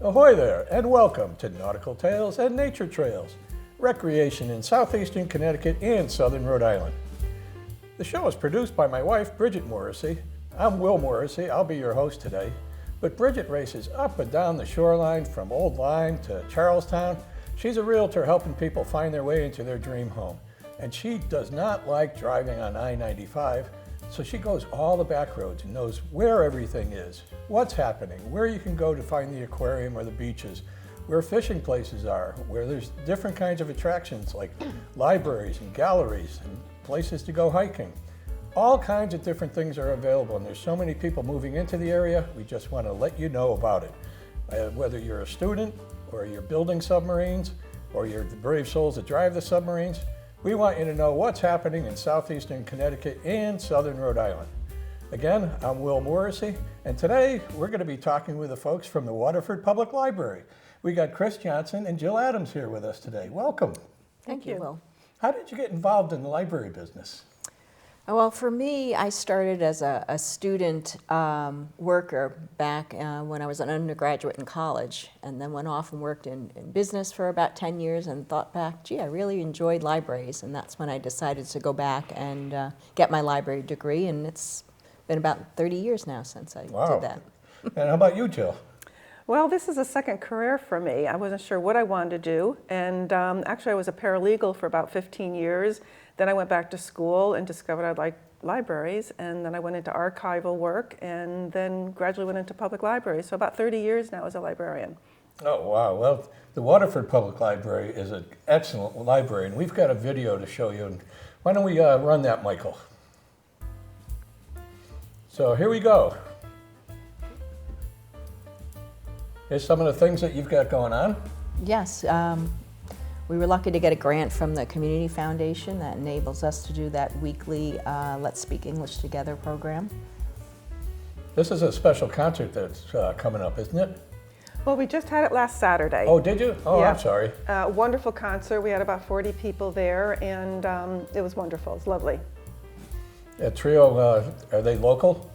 Ahoy there, and welcome to Nautical Tales and Nature Trails, recreation in Southeastern Connecticut and Southern Rhode Island. The show is produced by my wife, Bridget Morrissey. I'm Will Morrissey, I'll be your host today. But Bridget races up and down the shoreline from Old Lyme to Charlestown. She's a realtor helping people find their way into their dream home. And she does not like driving on I-95, so she goes all the back roads and knows where everything is, what's happening, where you can go to find the aquarium or the beaches, where fishing places are, where there's different kinds of attractions like libraries and galleries and places to go hiking. All kinds of different things are available, and there's so many people moving into the area, we just want to let you know about it. Whether you're a student, or you're building submarines, or you're the brave souls that drive the submarines, we want you to know what's happening in Southeastern Connecticut and Southern Rhode Island. Again, I'm Will Morrissey, and today we're going to be talking with the folks from the Waterford Public Library. We got Chris Johnson and Jill Adams here with us today. Welcome. Thank you, Will. How did you get involved in the library business? Well, for me, I started as a student worker back when I was an undergraduate in college, and then went off and worked in business for about 10 years and thought back, gee, I really enjoyed libraries, and that's when I decided to go back and get my library degree, and it's been about 30 years now since I did that. And how about you, Jill? Well, this is a second career for me. I wasn't sure what I wanted to do, and actually I was a paralegal for about 15 years. Then I went back to school and discovered I liked libraries, and then I went into archival work, and then gradually went into public libraries. So about 30 years now as a librarian. Oh, wow. Well, the Waterford Public Library is an excellent library, and we've got a video to show you. And why don't we run that, Michael? So here we go. Here's some of the things that you've got going on. Yes. We were lucky to get a grant from the Community Foundation that enables us to do that weekly Let's Speak English Together program. This is a special concert that's coming up, isn't it? Well, we just had it last Saturday. Oh, did you? Oh, Yeah. I'm sorry. Wonderful concert. We had about 40 people there, and it was wonderful. It's lovely. A trio, are they local?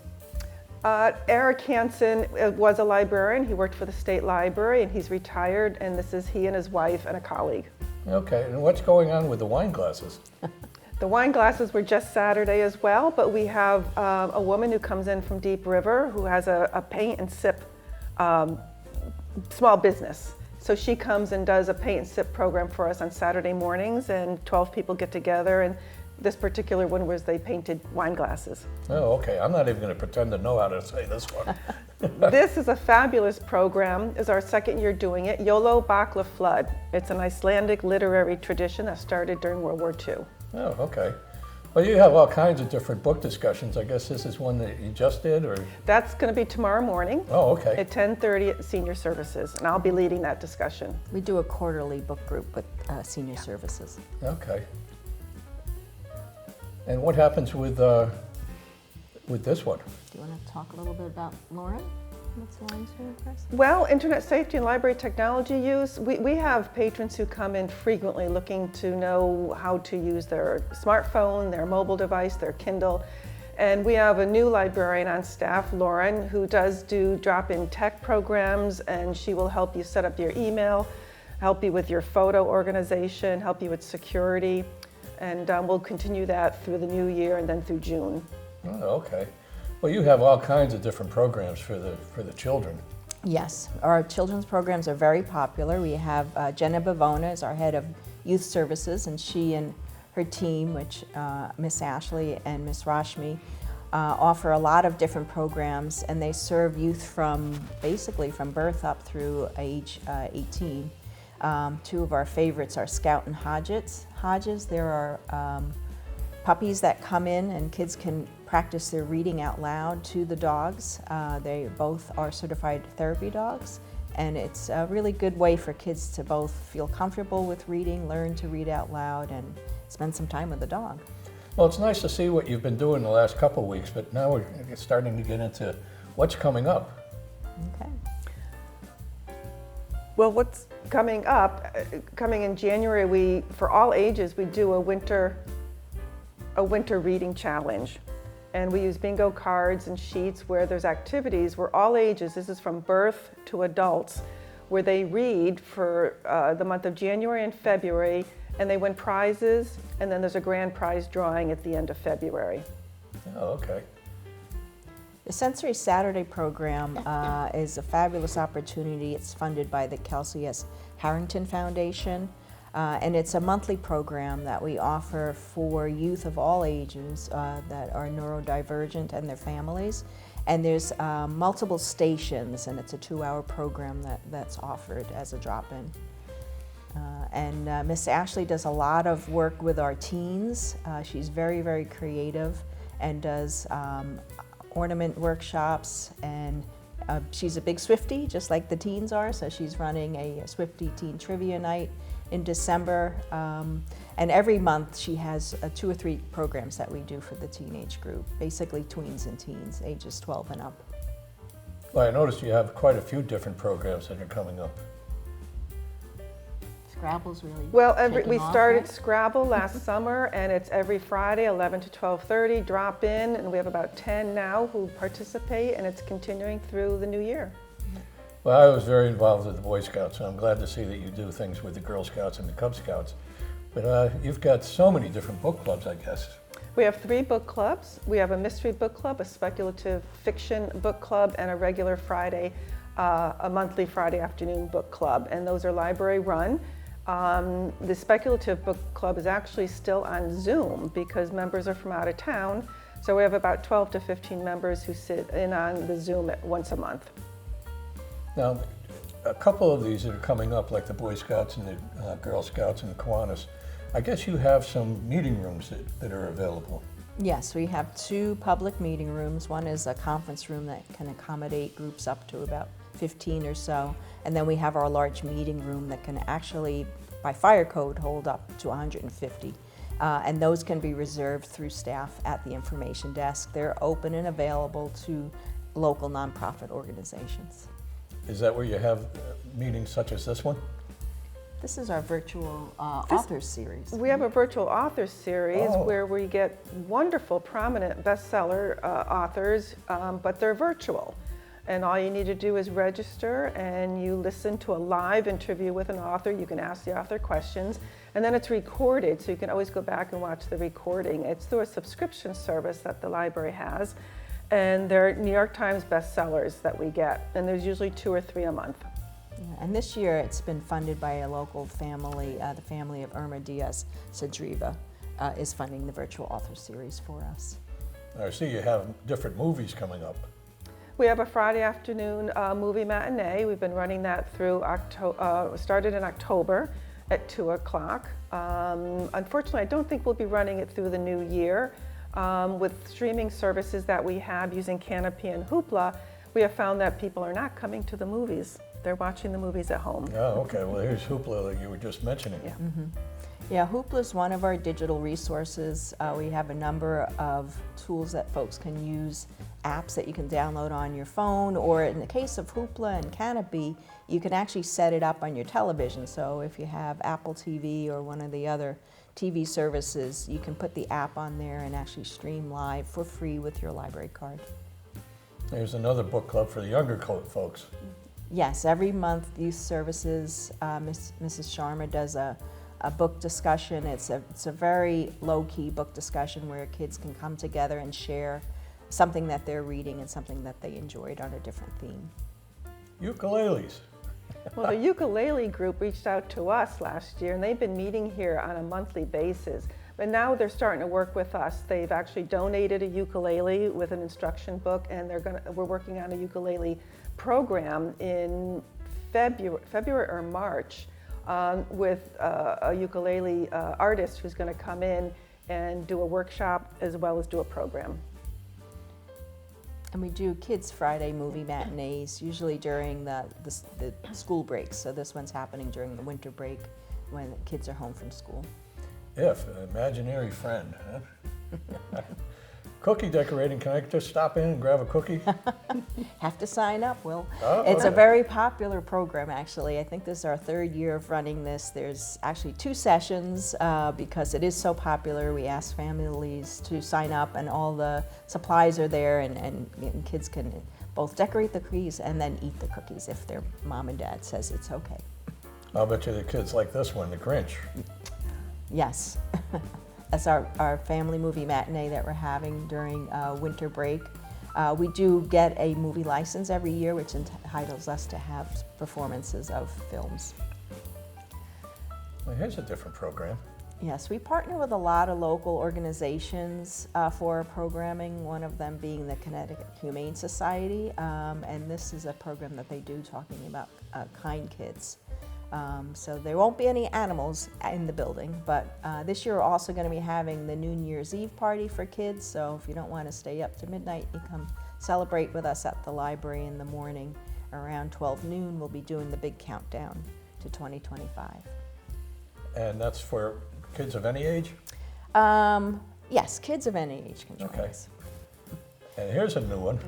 Eric Hansen was a librarian. He worked for the state library, and he's retired, and this is he and his wife and a colleague. Okay, and what's going on with the wine glasses? The wine glasses were just Saturday as well, but we have a woman who comes in from Deep River who has a paint and sip small business. So she comes and does a paint and sip program for us on Saturday mornings, and 12 people get together, and this particular one was they painted wine glasses. Oh, okay. I'm not even going to pretend to know how to say this one. This is a fabulous program. It's our second year doing it. Yolo Bakla Flood. It's an Icelandic literary tradition that started during World War II. Oh, okay. Well, you have all kinds of different book discussions. I guess this is one that you just did, or? That's going to be tomorrow morning. Oh, okay. At 10:30 at Senior Services, and I'll be leading that discussion. We do a quarterly book group with Senior Services. Okay. And what happens with this one? Do you want to talk a little bit about Lauren? What's Lauren's doing, Chris? Well, internet safety and library technology use. We have patrons who come in frequently looking to know how to use their smartphone, their mobile device, their Kindle. And we have a new librarian on staff, Lauren, who does do drop-in tech programs, and she will help you set up your email, help you with your photo organization, help you with security. And we'll continue that through the new year and then through June. Oh, okay. Well, you have all kinds of different programs for the children. Yes, our children's programs are very popular. We have Jenna Bavona is our head of youth services, and she and her team, which Miss Ashley and Miss Rashmi, offer a lot of different programs, and they serve youth from basically from birth up through age 18. Two of our favorites are Scout and Hodges. There are puppies that come in, and kids can practice their reading out loud to the dogs. They both are certified therapy dogs, and it's a really good way for kids to both feel comfortable with reading, learn to read out loud, and spend some time with the dog. Well, it's nice to see what you've been doing the last couple of weeks, but now we're starting to get into what's coming up. Okay. Well, what's coming up, coming in January, for all ages, we do a winter reading challenge. And we use bingo cards and sheets where there's activities where all ages, this is from birth to adults, where they read for the month of January and February, and they win prizes, and then there's a grand prize drawing at the end of February. Oh, okay. The Sensory Saturday program is a fabulous opportunity. It's funded by the Kelsey S. Harrington Foundation, and it's a monthly program that we offer for youth of all ages that are neurodivergent and their families. And there's multiple stations, and it's a 2-hour program that's offered as a drop-in. And Miss Ashley does a lot of work with our teens. She's very, very creative and does ornament workshops, and she's a big Swiftie, just like the teens are, so she's running a Swiftie Teen Trivia Night in December. And every month she has 2 or 3 programs that we do for the teenage group, basically tweens and teens, ages 12 and up. Well, I noticed you have quite a few different programs that are coming up. Scrabble's really Well, taking we off, started right? Scrabble last summer, and it's every Friday, 11 to 12:30, drop in, and we have about 10 now who participate, and it's continuing through the new year. Well, I was very involved with the Boy Scouts, and I'm glad to see that you do things with the Girl Scouts and the Cub Scouts. But you've got so many different book clubs, I guess. We have 3 book clubs. We have a mystery book club, a speculative fiction book club, and a regular Friday, a monthly Friday afternoon book club, and those are library run. The speculative book club is actually still on Zoom because members are from out of town. So we have about 12 to 15 members who sit in on the Zoom once a month. Now, a couple of these that are coming up, like the Boy Scouts and the Girl Scouts and the Kiwanis, I guess you have some meeting rooms that are available. Yes, we have 2 public meeting rooms. One is a conference room that can accommodate groups up to about 15 or so. And then we have our large meeting room that can actually, by fire code, hold up to 150. And those can be reserved through staff at the information desk. They're open and available to local nonprofit organizations. Is that where you have meetings such as this one? This is our virtual authors series. We have a virtual authors series Oh. where we get wonderful, prominent bestseller authors, but they're virtual. And all you need to do is register, and you listen to a live interview with an author. You can ask the author questions, and then it's recorded, so you can always go back and watch the recording. It's through a subscription service that the library has, and they're New York Times bestsellers that we get, and there's usually 2 or 3 a month. Yeah, and this year it's been funded by a local family, the family of Irma Diaz Sadriva is funding the virtual author series for us. I see you have different movies coming up. We have a Friday afternoon movie matinee. We've been running that through started in October at 2 o'clock. Unfortunately, I don't think we'll be running it through the new year. With streaming services that we have using Canopy and Hoopla, we have found that people are not coming to the movies. They're watching the movies at home. Oh, okay. Well, here's Hoopla that you were just mentioning. Yeah. Yeah, Hoopla is one of our digital resources. We have a number of tools that folks can use, apps that you can download on your phone, or in the case of Hoopla and Canopy, you can actually set it up on your television. So if you have Apple TV or one of the other TV services, you can put the app on there and actually stream live for free with your library card. There's another book club for the younger folks. Yes, every month Youth Services, Mrs. Sharma does a book discussion. It's a very low-key book discussion where kids can come together and share something that they're reading and something that they enjoyed on a different theme. Ukuleles. Well, the ukulele group reached out to us last year, and they've been meeting here on a monthly basis. But now they're starting to work with us. They've actually donated a ukulele with an instruction book, and we're working on a ukulele program in February or March with a ukulele artist who's going to come in and do a workshop as well as do a program. And we do Kids Friday movie matinees, usually during the school breaks. So this one's happening during the winter break when the kids are home from school. If, an imaginary friend, huh? Cookie decorating, can I just stop in and grab a cookie? Have to sign up, Will. Oh, It's a okay. very popular program, actually. I think this is our 3rd year of running this. There's actually 2 sessions because it is so popular. We ask families to sign up, and all the supplies are there, and kids can both decorate the cookies and then eat the cookies if their mom and dad says it's okay. I'll bet you the kids like this one, The Grinch. Yes. That's our family movie matinee that we're having during winter break. We do get a movie license every year, which entitles us to have performances of films. Well, here's a different program. Yes, we partner with a lot of local organizations for our programming, one of them being the Connecticut Humane Society, and this is a program that they do talking about kind kids. So there won't be any animals in the building, but this year we're also going to be having the New Year's Eve party for kids, so if you don't want to stay up to midnight, you come celebrate with us at the library in the morning. Around 12 noon, we'll be doing the big countdown to 2025. And that's for kids of any age? Yes, kids of any age can join Okay. us. And here's a new one.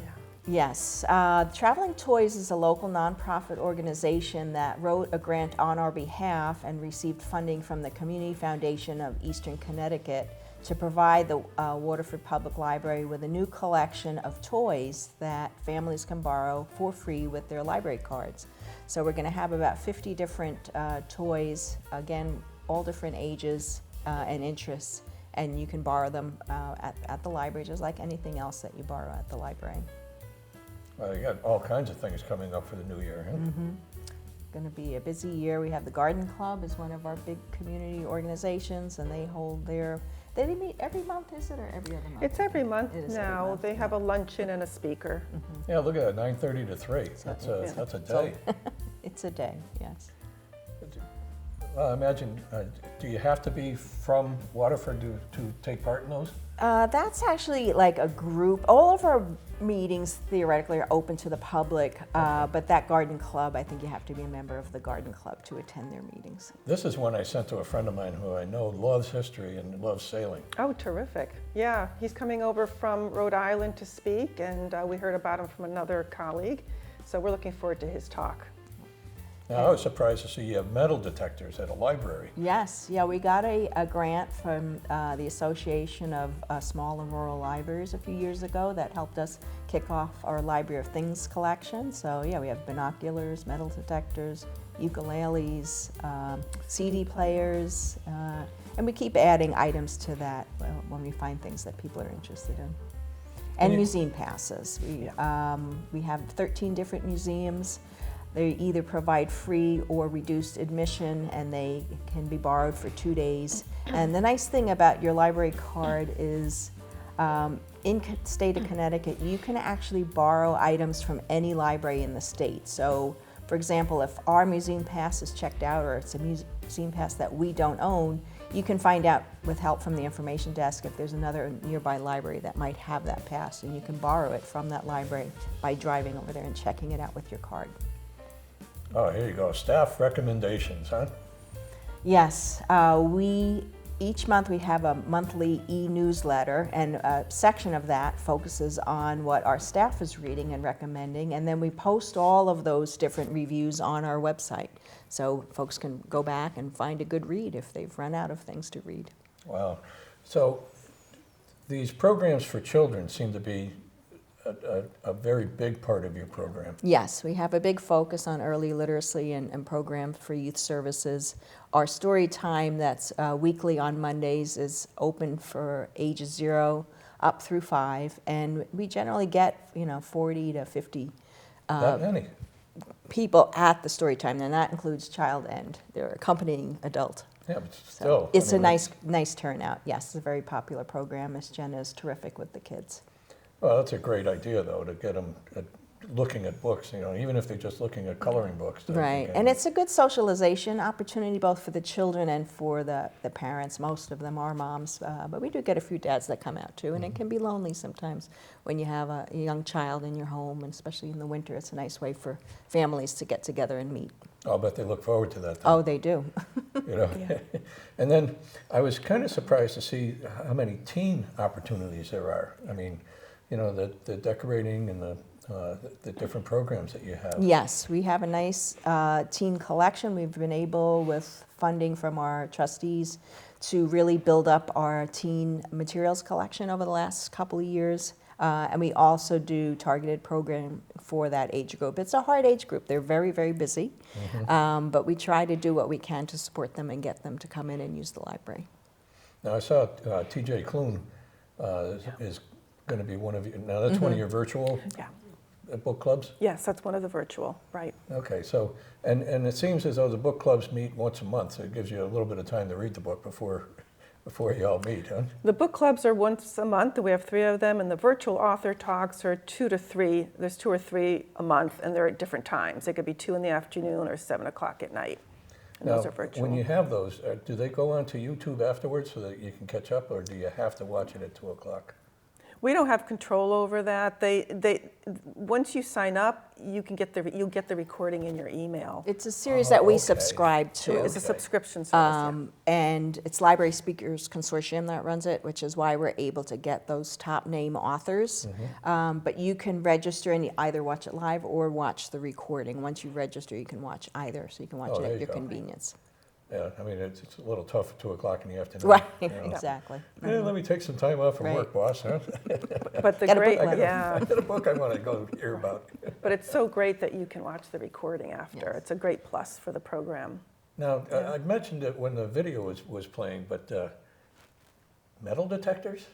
Yes, Traveling Toys is a local nonprofit organization that wrote a grant on our behalf and received funding from the Community Foundation of Eastern Connecticut to provide the Waterford Public Library with a new collection of toys that families can borrow for free with their library cards. So we're going to have about 50 different toys, again, all different ages and interests, and you can borrow them at the library just like anything else that you borrow at the library. Well, you got all kinds of things coming up for the new year, huh? Mm-hmm. Going to be a busy year. We have the Garden Club is one of our big community organizations, and they hold they meet every month, is it, or every other month? It's every month It is now. every month, They have a luncheon and a speaker. Yeah, look at that, 9:30 to 3. That's a day. It's a day, yes. Well, I imagine, do you have to be from Waterford to take part in those? That's actually like a group. All of our meetings theoretically are open to the public, but that garden club, I think you have to be a member of the garden club to attend their meetings. This is one I sent to a friend of mine who I know loves history and loves sailing. Oh, terrific. Yeah, he's coming over from Rhode Island to speak, and we heard about him from another colleague. So we're looking forward to his talk. Now, I was surprised to see you have metal detectors at a library. Yes, yeah, we got a grant from the Association of Small and Rural Libraries a few years ago that helped us kick off our Library of Things collection. So yeah, we have binoculars, metal detectors, ukuleles, CD players, and we keep adding items to that when we find things that people are interested in. And museum passes. We have 13 different museums. They either provide free or reduced admission, and they can be borrowed for 2 days. And the nice thing about your library card is in state of Connecticut, you can actually borrow items from any library in the state. So, for example, if our museum pass is checked out or it's a museum pass that we don't own, you can find out with help from the information desk if there's another nearby library that might have that pass, and you can borrow it from that library by driving over there and checking it out with your card. Oh, here you go. Staff recommendations, huh? Yes, each month we have a monthly e-newsletter, and a section of that focuses on what our staff is reading and recommending, and then we post all of those different reviews on our website, so folks can go back and find a good read if they've run out of things to read. Wow. So these programs for children seem to be a very big part of your program. Yes, we have a big focus on early literacy and programs for youth services. Our story time that's weekly on Mondays is open for ages 0 up through 5, and we generally get 40 to 50 That many? people at the story time, and that includes child and their accompanying adult. Yeah, but So still. it's I mean, a nice turnout. Yes, it's a very popular program. Miss Jenna is terrific with the kids. Well, that's a great idea, though, to get them looking at books, even if they're just looking at coloring books. Right, and it's a good socialization opportunity both for the children and for the parents. Most of them are moms, but we do get a few dads that come out too, and it can be lonely sometimes when you have a young child in your home, and especially in the winter. It's a nice way for families to get together and meet. I'll bet they look forward to that. Then, Oh, they do. And then I was kind of surprised to see how many teen opportunities there are. I mean, the decorating and the different programs that you have. Yes, we have a nice teen collection. We've been able, with funding from our trustees, to really build up our teen materials collection over the last couple of years. And we also do targeted program for that age group. It's a hard age group. They're very, very busy. But we try to do what we can to support them and get them to come in and use the library. Now, I saw TJ Kloon is going to be one of you. Now, that's one of your virtual book clubs? Yes, that's one of the virtual, right. Okay, so, and it seems as though the book clubs meet once a month, so it gives you a little bit of time to read the book before you all meet, huh? The book clubs are once a month. We have 3 of them, and the virtual author talks are 2 to 3. There's 2 or 3 a month, and they're at different times. They could be 2 in the afternoon or 7 o'clock at night. And Now, those are virtual. when you have those, do they go onto YouTube afterwards so that you can catch up, or do you have to watch it at 2 o'clock? We don't have control over that. Once you sign up, you'll get the recording in your email. It's a series that we okay. subscribe to. It's a subscription service. And it's Library Speakers Consortium that runs it, which is why we're able to get those top name authors. But you can register and you either watch it live or watch the recording. Once you register, you can watch either, so you can watch it there at you your go. convenience. Yeah, I mean, it's a little tough at 2 o'clock in the afternoon. Right, you know. exactly. Hey, let me take some time off from Right. work, boss, huh? But the Got a great, book club. yeah. I got a book I want to go hear about. But it's so great that you can watch the recording after. Yes. It's a great plus for the program. Now, I mentioned it when the video was playing, but metal detectors?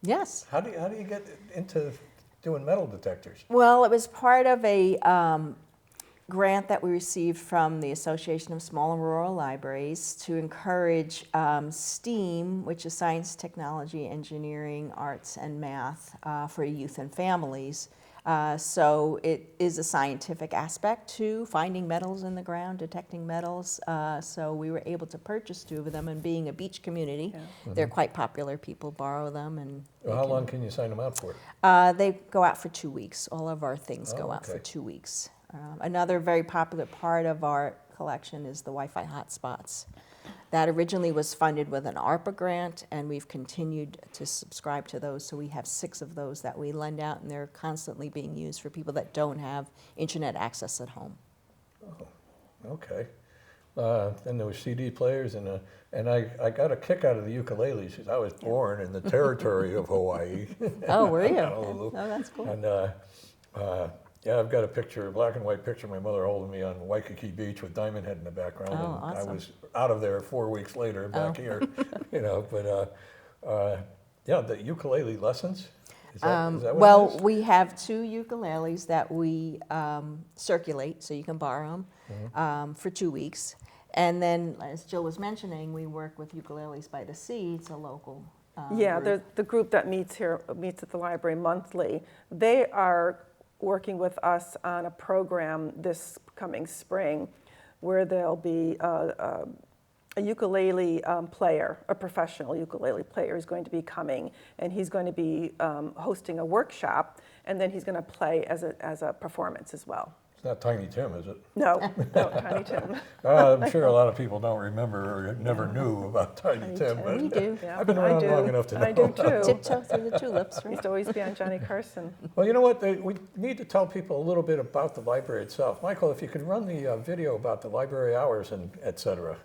Yes. How do you get into doing metal detectors? Well, it was part of a grant that we received from the Association of Small and Rural Libraries to encourage STEAM, which is science, technology, engineering, arts, and math for youth and families. So it is a scientific aspect to finding metals in the ground, detecting metals. So we were able to purchase 2 of them, and being a beach community, they're quite popular. People borrow them, and Well, how long can you sign them out for? they go out for 2 weeks. All of our things go out for okay. 2 weeks. Another very popular part of our collection is the Wi-Fi hotspots. That originally was funded with an ARPA grant, and we've continued to subscribe to those. So we have 6 of those that we lend out, and they're constantly being used for people that don't have internet access at home. Okay. Then there was CD players, and I got a kick out of the ukuleles because I was born in the territory of Hawaii. Oh, were you? Honolulu. Oh, that's cool. And yeah, I've got a black and white picture of my mother holding me on Waikiki Beach with Diamond Head in the background. Oh, and awesome. I was out of there 4 weeks later, back here, you know. But yeah, the ukulele lessons. Is that what Well, it is? we have 2 ukuleles that we circulate, so you can borrow them for 2 weeks. And then, as Jill was mentioning, we work with Ukuleles by the Sea. It's a local Yeah, group. the group that meets at the library monthly. They are working with us on a program this coming spring where there'll be a ukulele player, a professional ukulele player is going to be coming, and he's going to be hosting a workshop, and then he's going to play as a performance as well. It's not Tiny Tim, is it? No, Tiny Tim. I'm sure a lot of people don't remember or never knew about Tiny Tiny Tim. Tim. But We do. Yeah, I've been I around do. long enough to know. I do too. Tiptoe through the tulips, right? Used to always be on Johnny Carson. Well, you know what? We need to tell people a little bit about the library itself. Michael, if you could run the video about the library hours and et cetera.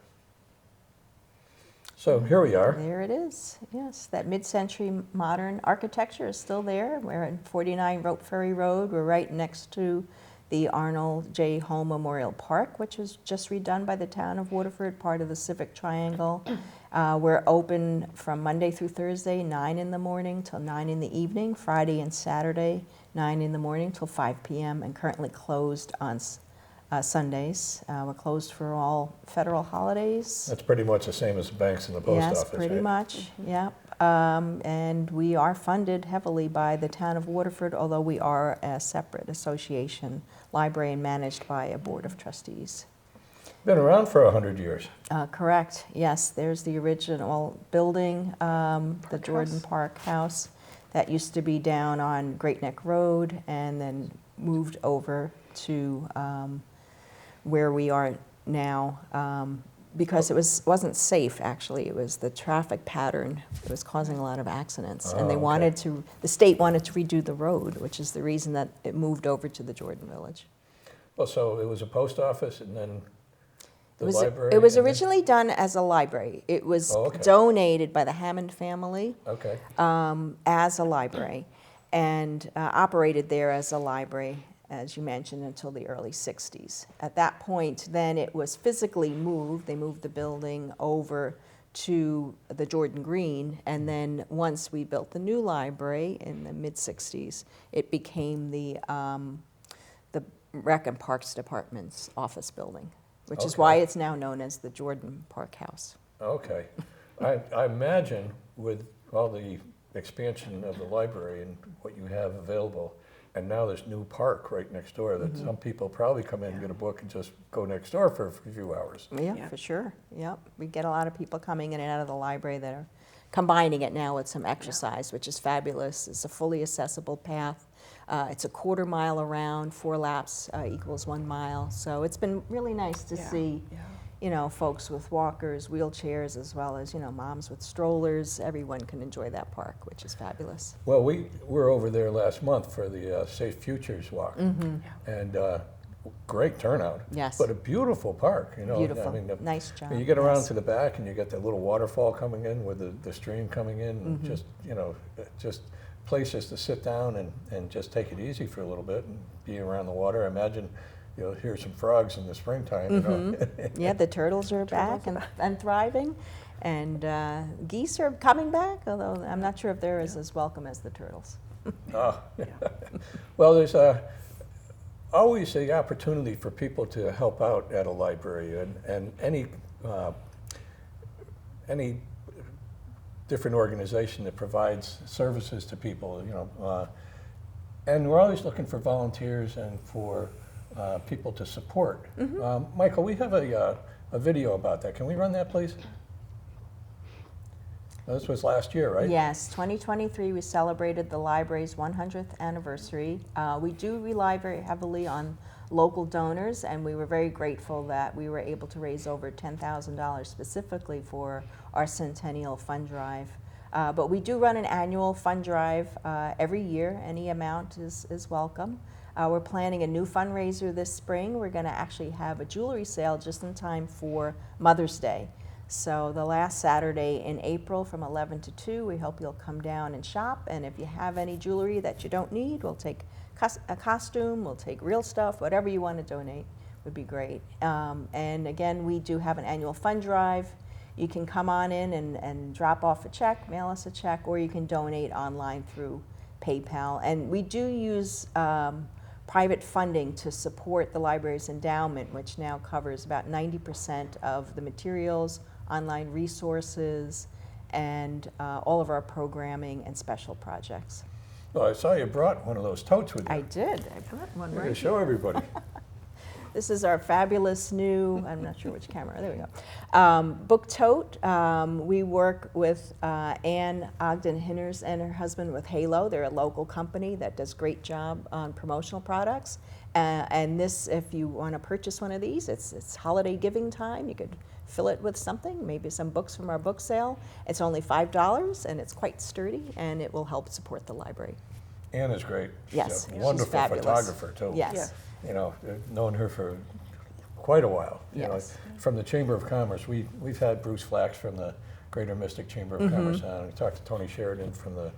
So here we are. There it is, yes. That mid-century modern architecture is still there. We're at 49 Rope Ferry Road. We're right next to the Arnold J. Home Memorial Park, which was just redone by the town of Waterford, part of the Civic Triangle. We're open from Monday through Thursday, 9 in the morning till 9 in the evening, Friday and Saturday, 9 in the morning till 5 p.m., and currently closed on Sundays. We're closed for all federal holidays. That's pretty much the same as the banks and the post Yes, office. pretty right? much, yeah. And we are funded heavily by the town of Waterford, although we are a separate association, library, and managed by a board of trustees. Been around for 100 years. Correct, yes. There's the original building, the Jordan Park House, that used to be down on Great Neck Road and then moved over to where we are now. Because it wasn't safe, actually. It was the traffic pattern. It was causing a lot of accidents. And they wanted to, the state wanted to redo the road, which is the reason that it moved over to the Jordan Village. Well, so it was a post office and then the library? It was and then- originally done as a library. It was Oh, okay. donated by the Hammond family Okay. as a library. and operated there as a library, as you mentioned, until the early 60s. At that point, then it was physically moved. They moved the building over to the Jordan Green, and then once we built the new library in the mid-60s, it became the Rec and Parks Department's office building, which is why it's now known as the Jordan Park House. Okay. I imagine with all the expansion of the library and what you have available, and now this new park right next door, that some people probably come in and get a book and just go next door for a few hours. Yeah, for sure. Yep. We get a lot of people coming in and out of the library that are combining it now with some exercise, which is fabulous. It's a fully accessible path. It's a quarter mile around, 4 laps equals 1 mile. So it's been really nice to see, you know, folks with walkers, wheelchairs, as well as, you know, moms with strollers. Everyone can enjoy that park, which is fabulous. Well, we were over there last month for the Safe Futures Walk, and great turnout. Yes. But a beautiful park, you know. Beautiful. I mean, Nice job. You get around Yes. to the back and you get that little waterfall coming in with the stream coming in, and just, you know, just places to sit down and just take it easy for a little bit and be around the water. I imagine you'll hear some frogs in the springtime, you know. Yeah, the turtles are back and thriving, and geese are coming back, although I'm not sure if they're as welcome as the turtles. Oh. Well, there's always the opportunity for people to help out at a library, and any different organization that provides services to people, you know, and we're always looking for volunteers and for people to support. Michael, we have a video about that. Can we run that, please? This was last year, right? Yes, 2023 we celebrated the library's 100th anniversary. We do rely very heavily on local donors, and we were very grateful that we were able to raise over $10,000 specifically for our Centennial Fund Drive. But we do run an annual fund drive every year. Any amount is welcome. We're planning a new fundraiser this spring. We're going to actually have a jewelry sale just in time for Mother's Day. So the last Saturday in April from 11 to 2, we hope you'll come down and shop. And if you have any jewelry that you don't need, we'll take a costume, we'll take real stuff, whatever you want to donate would be great. And again, we do have an annual fund drive. You can come on in and drop off a check, mail us a check, or you can donate online through PayPal. And we do use private funding to support the library's endowment, which now covers about 90% of the materials, online resources, and all of our programming and special projects. Well, I saw you brought one of those totes with you. I did. I brought one We're right going to show everybody. This is our fabulous new, I'm not sure which camera, there we go, book tote. We work with Ann Ogden-Hinners and her husband with Halo. They're a local company that does a great job on promotional products. And this, if you want to purchase one of these, it's holiday giving time. You could fill it with something, maybe some books from our book sale. It's only $5 and it's quite sturdy, and it will help support the library. Ann is great. She's Yes, a she's wonderful fabulous. photographer, too. Yes. Yeah. You know, known her for quite a while. You know, Yes. from the Chamber of Commerce, we've had Bruce Flax from the Greater Mystic Chamber of Commerce on. We talked to Tony Sheridan from the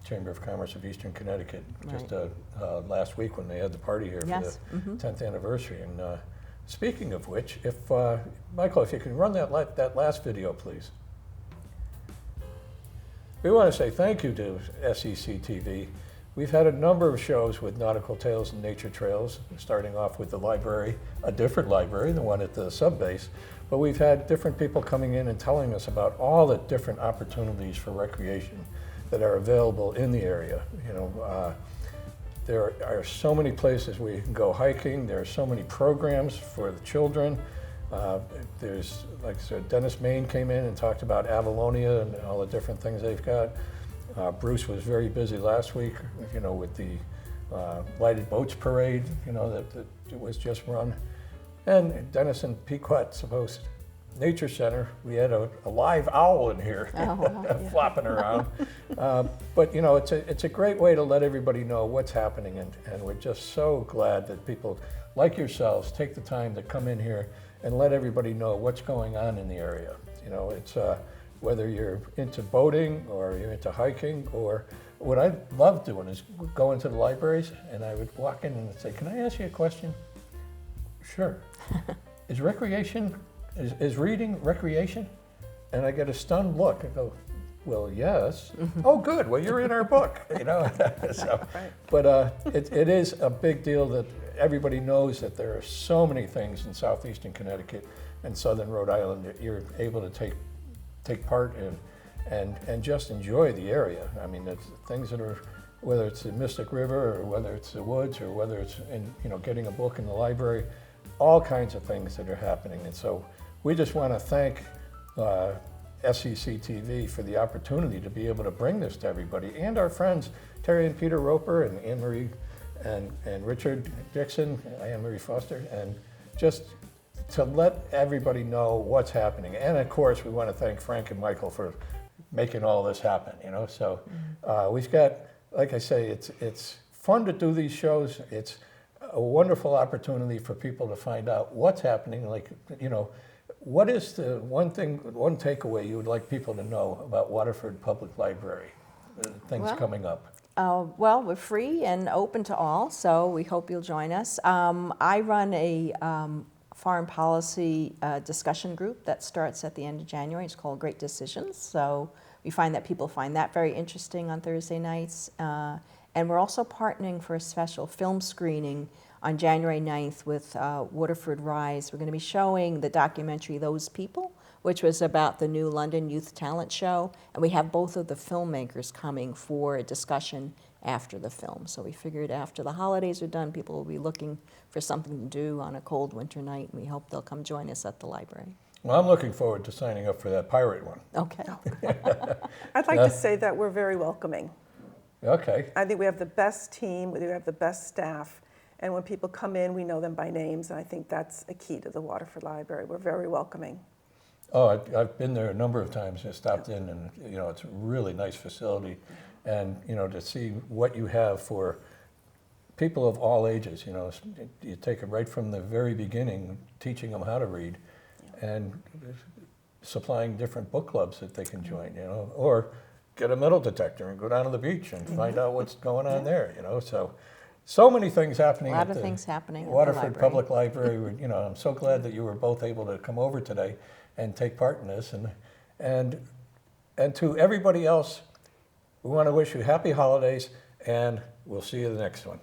Chamber of Commerce of Eastern Connecticut just last week when they had the party here Yes. for the 10th anniversary. And speaking of which, if Michael, if you can run that last video, please. We want to say thank you to SEC TV. We've had a number of shows with Nautical Tales and Nature Trails, starting off with the library, a different library, the one at the sub-base. But we've had different people coming in and telling us about all the different opportunities for recreation that are available in the area. You know, there are so many places where you can go hiking. There are so many programs for the children. There's, like I said, Dennis Main came in and talked about Avalonia and all the different things they've got. Bruce was very busy last week, you know, with the lighted boats parade, you know, that was just run. And Dennis and Pequot's supposed Nature Center, we had a live owl in here flopping around. But you know, it's a great way to let everybody know what's happening, and we're just so glad that people like yourselves take the time to come in here and let everybody know what's going on in the area. You know, it's whether you're into boating or you're into hiking or what I love doing is going to the libraries, and I would walk in and say, "Can I ask you a question?" Sure. Is reading recreation? And I get a stunned look. I go, "Well, yes." "Oh, good. Well, you're in our book." So, Right. but it is a big deal that everybody knows that there are so many things in Southeastern Connecticut and Southern Rhode Island that you're able to take part in and just enjoy the area. I mean, it's things that are, whether it's the Mystic River or whether it's the woods or whether it's in, getting a book in the library, all kinds of things that are happening. And so we just want to thank SEC TV for the opportunity to be able to bring this to everybody, and our friends Terry and Peter Roper and Anne Marie and Richard Dixon, Anne Marie Foster, and just to let everybody know what's happening. And of course, we want to thank Frank and Michael for making all this happen. So we've got, like I say, it's fun to do these shows. It's a wonderful opportunity for people to find out what's happening. Like, what is the one takeaway you would like people to know about Waterford Public Library, things coming up? Well, we're free and open to all, so we hope you'll join us. I run a foreign policy discussion group that starts at the end of January. It's called Great Decisions. So we find that people find that very interesting on Thursday nights. And we're also partnering for a special film screening on January 9th with Waterford Rise. We're going to be showing the documentary Those People, which was about the new London Youth Talent Show. And we have both of the filmmakers coming for a discussion after the film. So we figured after the holidays are done, people will be looking for something to do on a cold winter night, and we hope they'll come join us at the library. Well, I'm looking forward to signing up for that pirate one. Okay. I'd like to say that we're very welcoming. Okay. I think we have the best team, we have the best staff, and when people come in, we know them by names, and I think that's a key to the Waterford Library. We're very welcoming. Oh, I've been there a number of times and stopped in, and it's a really nice facility, and to see what you have for people of all ages. You take it right from the very beginning, teaching them how to read, and supplying different book clubs that they can join. Or get a metal detector and go down to the beach and find out what's going on there. So many things happening. A lot of things happening at the Waterford library. Public Library. I'm so glad that you were both able to come over today and take part in this. And to everybody else, we want to wish you happy holidays, and we'll see you the next one.